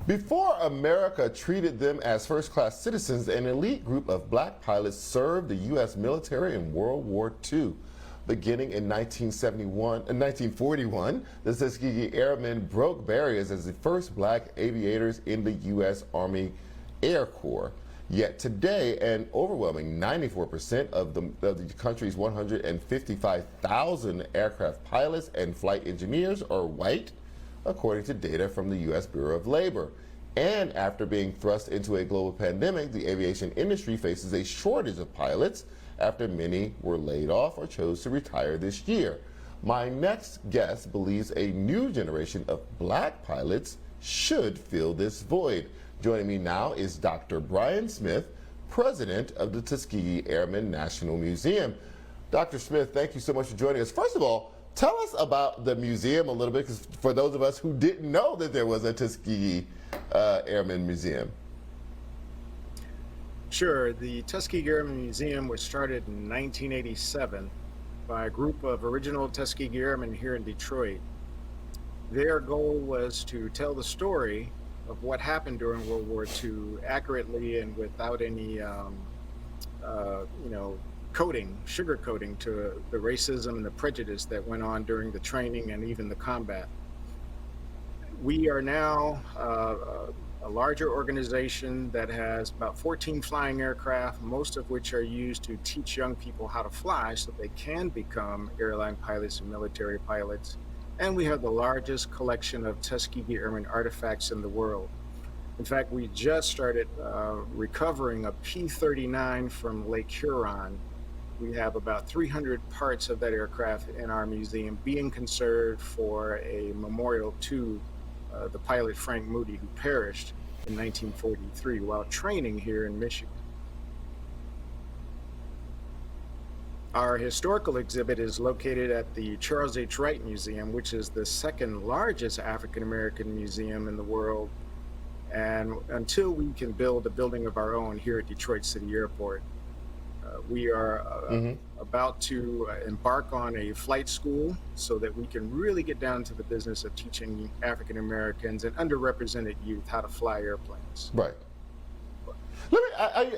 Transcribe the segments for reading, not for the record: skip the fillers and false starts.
Before America treated them as first-class citizens, an elite group of black pilots served the U.S. military in World War II. Beginning in 1941, the Tuskegee Airmen broke barriers as the first black aviators in the U.S. Army Air Corps. Yet today, an overwhelming 94% of the country's 155,000 aircraft pilots and flight engineers are white, according to data from the U.S. Bureau of Labor. And after being thrust into a global pandemic, the aviation industry faces a shortage of pilots after many were laid off or chose to retire this year. My next guest believes a new generation of black pilots should fill this void. Joining me now is Dr. Brian Smith, president of the Tuskegee Airmen National Museum. Dr. Smith, thank you so much for joining us. First of all, tell us about the museum a little bit, because for those of us who didn't know that there was a Tuskegee Airmen Museum. Sure. The Tuskegee Airmen Museum was started in 1987 by a group of original Tuskegee Airmen here in Detroit. Their goal was to tell the story of what happened during World War II accurately and without any, sugar coating to the racism and the prejudice that went on during the training and even the combat. We are now a larger organization that has about 14 flying aircraft, most of which are used to teach young people how to fly so they can become airline pilots and military pilots. And we have the largest collection of Tuskegee Airmen artifacts in the world. In fact, we just started recovering a P-39 from Lake Huron. We have about 300 parts of that aircraft in our museum being conserved for a memorial to the pilot Frank Moody, who perished in 1943 while training here in Michigan. Our historical exhibit is located at the Charles H. Wright Museum, which is the second largest African American museum in the world. And until we can build a building of our own here at Detroit City Airport, we are about to embark on a flight school so that we can really get down to the business of teaching African Americans and underrepresented youth how to fly airplanes. Right.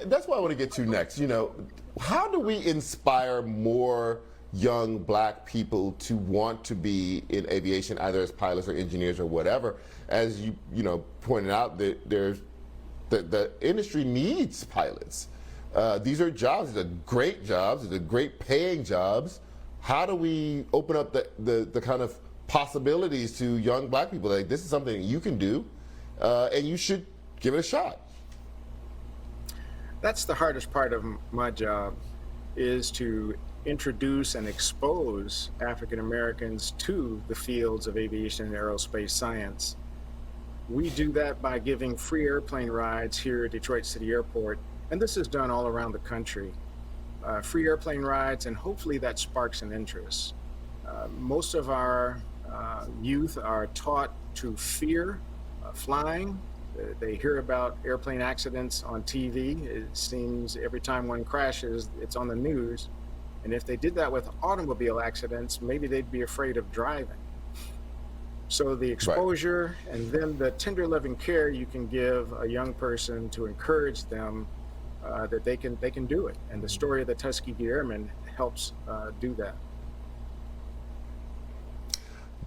That's what I want to get to next. You know, how do we inspire more young black people to want to be in aviation, either as pilots or engineers or whatever? As you pointed out, the industry needs pilots. These are jobs. These are great jobs. These are great paying jobs. How do we open up the kind of possibilities to young black people? Like, this is something you can do, and you should give it a shot. That's the hardest part of my job, is to introduce and expose African Americans to the fields of aviation and aerospace science. We do that by giving free airplane rides here at Detroit City Airport, and this is done all around the country. Free airplane rides, and hopefully that sparks an interest. Most of our youth are taught to fear flying. They hear about airplane accidents on TV. It seems every time one crashes, it's on the news. And if they did that with automobile accidents, maybe they'd be afraid of driving. So the exposure and then the tender loving care you can give a young person to encourage them that they can do it. And the story of the Tuskegee Airmen helps do that.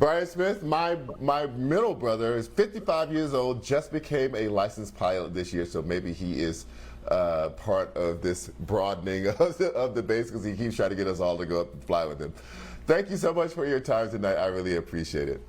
Brian Smith, my middle brother is 55 years old, just became a licensed pilot this year, so maybe he is part of this broadening of the base, because he keeps trying to get us all to go up and fly with him. Thank you so much for your time tonight. I really appreciate it.